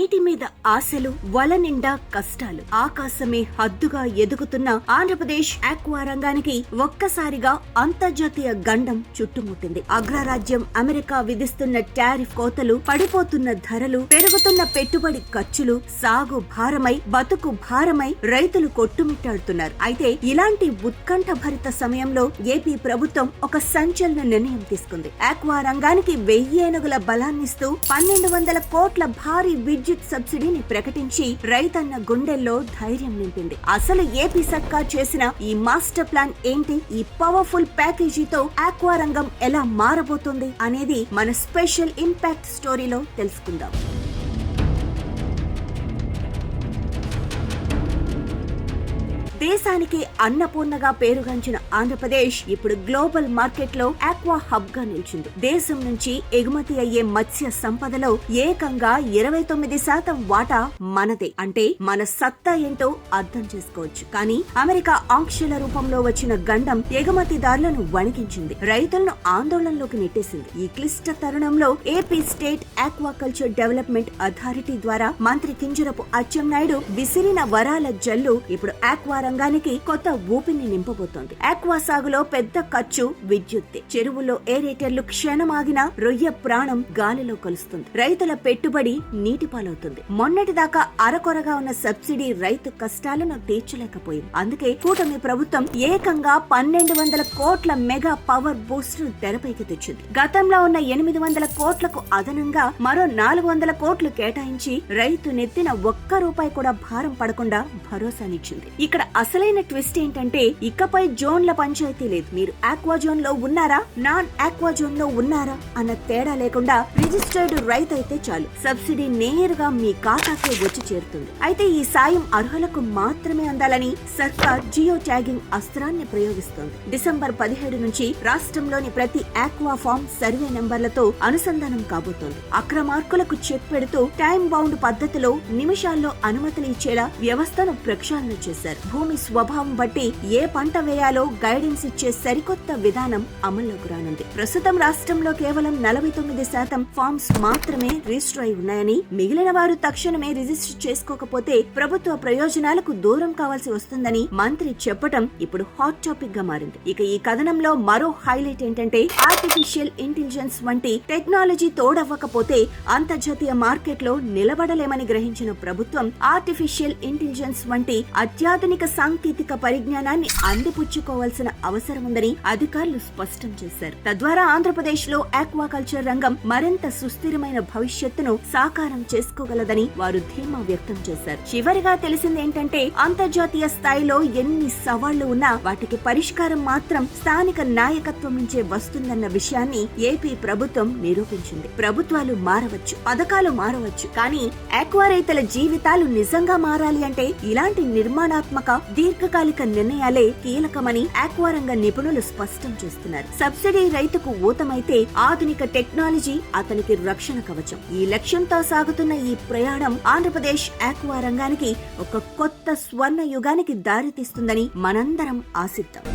నీటి మీద ఆశలు, వల నిండా కష్టాలు, ఆకాశమే హద్దుగా ఎదుగుతున్న ఆంధ్రప్రదేశ్ ఆక్వా రంగానికి ఒక్కసారిగా అంతర్జాతీయ గండం చుట్టుముట్టింది. అగ్రరాజ్యం అమెరికా విధిస్తున్న టారిఫ్ కోతలు, పడిపోతున్న ధరలు, పెరుగుతున్న పెట్టుబడి ఖర్చులు సాగు భారమై, బతుకు భారమై రైతులు కొట్టుమిట్టాడుతున్నారు. అయితే ఇలాంటి ఉత్కంఠ భరిత సమయంలో ఏపీ ప్రభుత్వం ఒక సంచలన నిర్ణయం తీసుకుంది. ఆక్వా రంగానికి 1000 ఏనుగుల బలాన్నిస్తూ 1200 కోట్ల భారీ విద్యుత్ సబ్సిడీని ప్రకటించి రైతన్న గుండెల్లో ధైర్యం నింపింది. అసలు ఏపీ సర్కార్ చేసిన ఈ మాస్టర్ ప్లాన్ ఏంటి? ఈ పవర్ఫుల్ ప్యాకేజీతో ఆక్వా రంగం ఎలా మారబోతుంది అనేది మన స్పెషల్ ఇంపాక్ట్ స్టోరీలో తెలుసుకుందాం. దేశానికి అన్నపూర్ణగా పేరుగాంచిన ఆంధ్రప్రదేశ్ ఇప్పుడు గ్లోబల్ మార్కెట్ లో ఆక్వా హబ్ గా నిలిచింది. దేశం నుంచి ఎగుమతి అయ్యే మత్స్య సంపదలో ఏకంగా 29% వాటా మనదే. అంటే మన సత్తా ఏంటో అర్థం చేసుకోవచ్చు. కానీ అమెరికా ఆంక్షల రూపంలో వచ్చిన గండం ఎగుమతిదారులను వణికించింది, రైతులను ఆందోళనలోకి నెట్టేసింది. ఈ క్లిష్ట తరుణంలో AP state aquaculture development authority ద్వారా మంత్రి కింజరపు అచ్చెన్నాయుడు విసిరిన వరాల జల్లు ఇప్పుడు ఆక్వా రంగానికి కొత్త ఊపిని నింపబోతోంది. ఆక్వా సాగులో పెద్ద ఖర్చు విద్యుత్తే. చెరువుల్లో ఏరేటర్లు క్షణమాగిన రొయ్య ప్రాణం గాలిలో కలుస్తుంది. రైతుల పెట్టుబడి నీటిపాలవుతుంది. మొన్నటిదాకా అరకొరగా ఉన్న సబ్సిడీ రైతు కష్టాలను తీర్చలేకపోయింది. అందుకే కూటమి ప్రభుత్వం ఏకంగా 1200 కోట్ల మెగా పవర్ బూస్ట్ తెరపైకి తెచ్చింది. గతంలో ఉన్న 800 కోట్లకు అదనంగా మరో 400 కోట్లు కేటాయించి రైతు నెత్తిన ఒక్క రూపాయి కూడా భారం పడకుండా భరోసానిచ్చింది. ఇక్కడ అసలైన ట్విస్ట్ ఏంటంటే ఇకపై జోన్ల పంచాయతీ లేదు. మీరు ఆక్వా జోన్ లో ఉన్నారా, నాన్ ఆక్వా జోన్ లో ఉన్నారా అన్న తేడా లేకుండా రిజిస్టర్డ్ రైతు అయితే చాలు, సబ్సిడీ నేరుగా మీ ఖాతాకే వచ్చి చేరుతుంది. అయితే ఈ సాయం అర్హులకు మాత్రమే అందాలని సర్కార్ జియో ట్యాగింగ్ అస్త్రాన్ని ప్రయోగిస్తోంది. డిసెంబర్ 17 నుంచి రాష్ట్రంలోని ప్రతి ఆక్వా ఫార్మ్ సర్వే నెంబర్లతో అనుసంధానం కాబోతోంది. అక్రమార్కులకు చెక్ పెడుతూ టైం బౌండ్ పద్ధతిలో నిమిషాల్లో అనుమతులు ఇచ్చేలా వ్యవస్థను ప్రక్షాళన చేశారు. భూమి స్వభావం బట్టి ఏ పంట వేయాలో గైడెన్స్ ఇచ్చే సరికొత్త విధానం అమల్లోకి రానుంది. ప్రస్తుతం రాష్ట్రంలో కేవలం 49% ఫార్మ్స్ మాత్రమే రిజిస్టర్ అయి ఉన్నాయని, మిగిలిన వారు తక్షణమే రిజిస్టర్ చేసుకోకపోతే ప్రభుత్వ ప్రయోజనాలకు దూరం కావాల్సి వస్తుందని మంత్రి చెప్పటం ఇప్పుడు హాట్ టాపిక్ గా మారింది. ఇక ఈ కథనంలో మరో హైలైట్ ఏంటంటే ఆర్టిఫిషియల్ ఇంటెలిజెన్స్ వంటి టెక్నాలజీ తోడవ్వకపోతే అంతర్జాతీయ మార్కెట్ లో నిలబడలేమని గ్రహించిన ప్రభుత్వం ఆర్టిఫిషియల్ ఇంటెలిజెన్స్ వంటి అత్యాధునిక సాంకేతిక పరిజ్ఞానాన్ని అందిపుచ్చుకోవాల్సిన అవసరం ఉందని అధికారులు స్పష్టం చేశారు. తద్వారా ఆంధ్రప్రదేశ్ లో ఆక్వాకల్చర్ రంగం మరింత సుస్థిరమైన భవిష్యత్తును సాకారం చేసుకోగలదని వారు ధీమా వ్యక్తం చేశారు. చివరిగా తెలిసింది ఏంటంటే అంతర్జాతీయ స్థాయిలో ఎన్ని సవాళ్లు ఉన్నా వాటికి పరిష్కారం మాత్రం స్థానిక నాయకత్వం నుంచే వస్తుందన్న విషయాన్ని ఏపీ ప్రభుత్వం నిరూపించింది. ప్రభుత్వాలు మారవచ్చు, పథకాలు మారవచ్చు, కానీ ఆక్వా రైతుల జీవితాలు నిజంగా మారాలి అంటే ఇలాంటి నిర్మాణాత్మక దీర్ఘకాలిక నిర్ణయాలే కీలకమని ఆక్వా రంగ నిపుణులు స్పష్టం చేస్తున్నారు. సబ్సిడీ రైతుకు ఊతమైతే ఆధునిక టెక్నాలజీ అతనికి రక్షణ కవచం. ఈ లక్ష్యంతో సాగుతున్న ఈ ప్రయాణం ఆంధ్రప్రదేశ్ ఆక్వా రంగానికి ఒక కొత్త స్వర్ణ యుగానికి దారితీస్తుందని మనందరం ఆశిద్దాం.